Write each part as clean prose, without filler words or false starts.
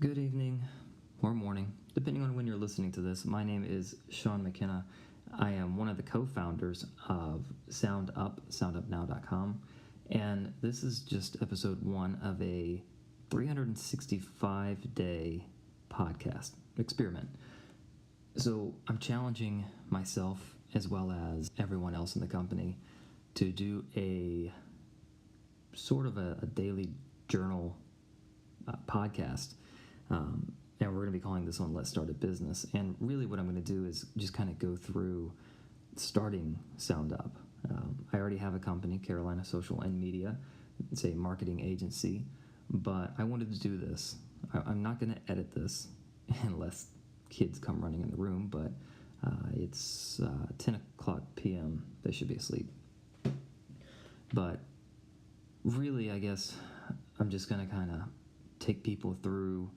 Good evening or morning, depending on when you're listening to this. My name is Sean McKenna. I am one of the co-founders of SoundUp, soundupnow.com, and this is just episode 1 of a 365-day podcast experiment. So I'm challenging myself as well as everyone else in the company to do a sort of a daily journal podcast. And we're going to be calling this one Let's Start a Business. And really what I'm going to do is just kind of go through starting SoundUp. I already have a company, Carolina Social and Media. It's a marketing agency, but I wanted to do this. I'm not going to edit this unless kids come running in the room, but it's 10 o'clock p.m. They should be asleep. But really, I guess I'm just going to kind of take people through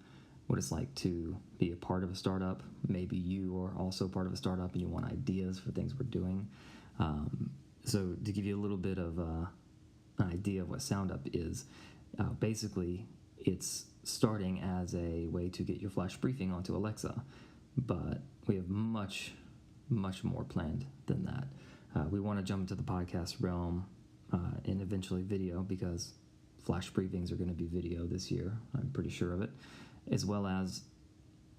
what it's like to be a part of a startup. Maybe you are also part of a startup and you want ideas for things we're doing. So to give you a little bit of an idea of what SoundUp is, basically it's starting as a way to get your flash briefing onto Alexa, but we have much more planned than that. We want to jump into the podcast realm and eventually video, because flash briefings are going to be video this year. I'm pretty sure of it. As well as,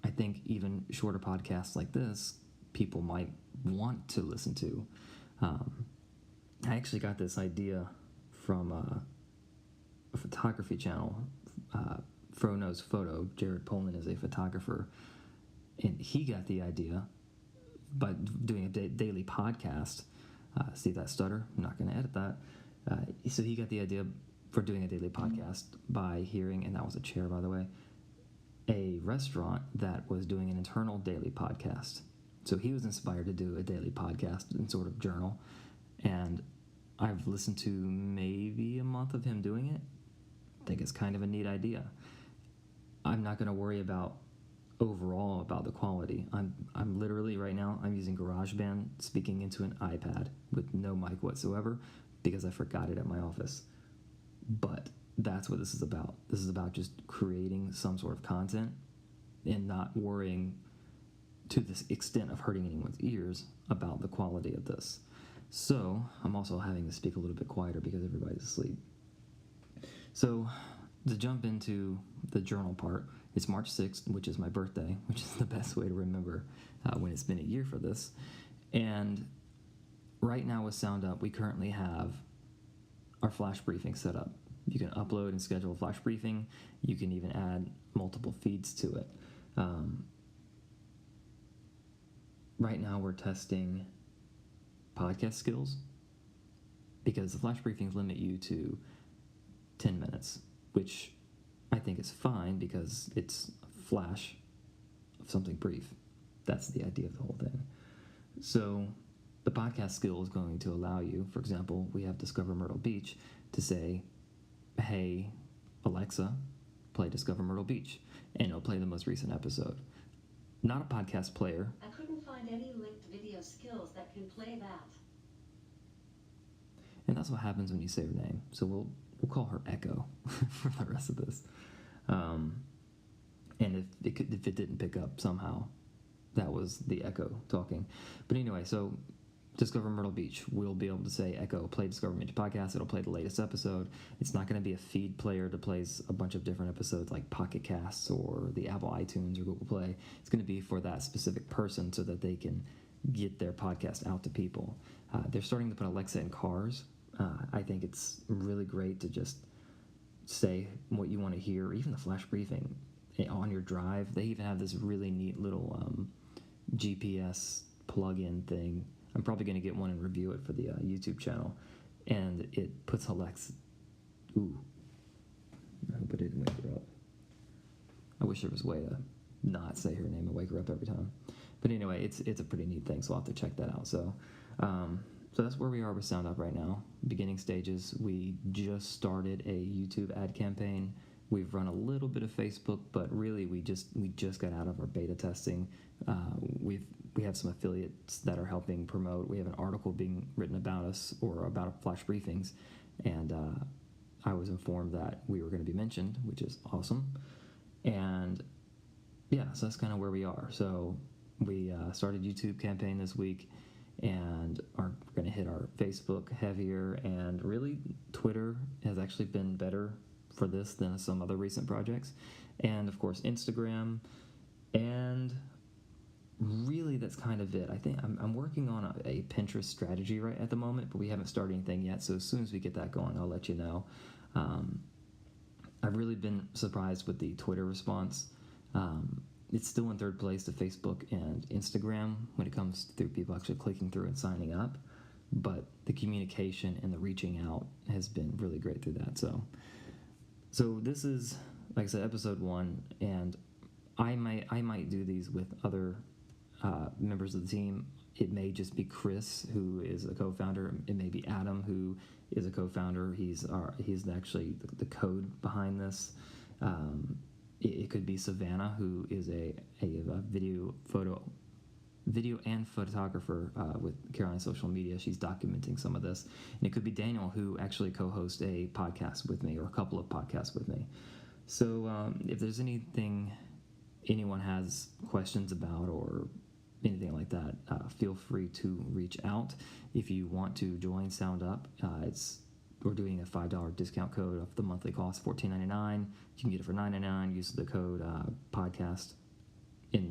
I think, even shorter podcasts like this, people might want to listen to. I actually got this idea from a photography channel, Fro Knows Photo. Jared Pullman is a photographer, and he got the idea by doing a daily podcast. See that stutter? I'm not going to edit that. So he got the idea for doing a daily podcast by hearing, and that was a chair, by the way, a restaurant that was doing an internal daily podcast. So he was inspired to do a daily podcast and sort of journal, and I've listened to maybe a month of him doing it. I think it's kind of a neat idea. I'm not going to worry about overall about the quality. I'm literally right now, I'm using GarageBand speaking into an iPad with no mic whatsoever because I forgot it at my office. But that's what this is about. This is about just creating some sort of content and not worrying to the extent of hurting anyone's ears about the quality of this. So I'm also having to speak a little bit quieter because everybody's asleep. So to jump into the journal part, it's March 6th, which is my birthday, which is the best way to remember when it's been a year for this. And right now with SoundUp, we currently have our flash briefing set up. You can upload and schedule a flash briefing. You can even add multiple feeds to it. Right now we're testing podcast skills because the flash briefings limit you to 10 minutes, which I think is fine because it's a flash of something brief. That's the idea of the whole thing. So the podcast skill is going to allow you, for example, we have Discover Myrtle Beach, to say, hey, Alexa, play Discover Myrtle Beach, and it'll play the most recent episode. Not a podcast player. I couldn't find any linked video skills that can play that. And that's what happens when you say her name. So we'll call her Echo for the rest of this. And if it didn't pick up somehow, that was the Echo talking. But anyway, so Discover Myrtle Beach, we'll be able to say, Echo, play Discover Myrtle Podcast. It'll play the latest episode. It's not going to be a feed player that plays a bunch of different episodes like Pocket Casts or the Apple iTunes or Google Play. It's going to be for that specific person so that they can get their podcast out to people. They're starting to put Alexa in cars. I think it's really great to just say what you want to hear, even the flash briefing on your drive. They even have this really neat little GPS plug-in thing. I'm probably going to get one and review it for the YouTube channel. And it puts Alexa... Ooh. I hope I didn't wake her up. I wish there was a way to not say her name and wake her up every time. But anyway, it's a pretty neat thing, so I'll have to check that out. So that's where we are with SoundUp right now. Beginning stages. We just started a YouTube ad campaign. We've run a little bit of Facebook, but really we just got out of our beta testing. We have some affiliates that are helping promote. We have an article being written about us or about flash briefings, and I was informed that we were going to be mentioned, which is awesome. And yeah, so that's kind of where we are. So we started YouTube campaign this week, and are going to hit our Facebook heavier, and really Twitter has actually been better for this than some other recent projects, and of course Instagram, and really that's kind of it. I think I'm working on a Pinterest strategy right at the moment, but we haven't started anything yet, so as soon as we get that going, I'll let you know. I've really been surprised with the Twitter response. It's still in third place to Facebook and Instagram when it comes through people actually clicking through and signing up, but the communication and the reaching out has been really great through that. So this is, like I said, episode 1, and I might do these with other members of the team. It may just be Chris, who is a co-founder. It may be Adam, who is a co-founder. He's actually the code behind this. It could be Savannah, who is a video and photographer with Carolina Social Media. She's documenting some of this. And it could be Daniel, who actually co-hosts a podcast with me, or a couple of podcasts with me. So if there's anything anyone has questions about or anything like that, feel free to reach out. If you want to join Sound Up, we're doing a $5 discount code of the monthly cost, $14.99. You can get it for $9.99. Use the code podcast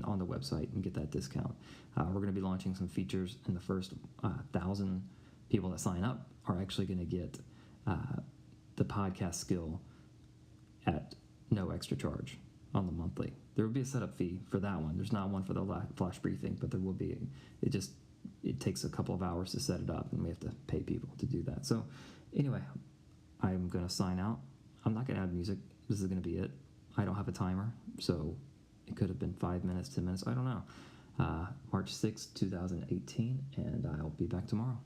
on the website and get that discount. We're going to be launching some features, and the first 1,000 people that sign up are actually going to get the podcast skill at no extra charge on the monthly. There will be a setup fee for that one. There's not one for the flash briefing, but there will be. It takes a couple of hours to set it up, and we have to pay people to do that. So anyway, I'm going to sign out. I'm not going to add music. This is going to be it. I don't have a timer, so it could have been 5 minutes, 10 minutes. I don't know. March 6th, 2018, and I'll be back tomorrow.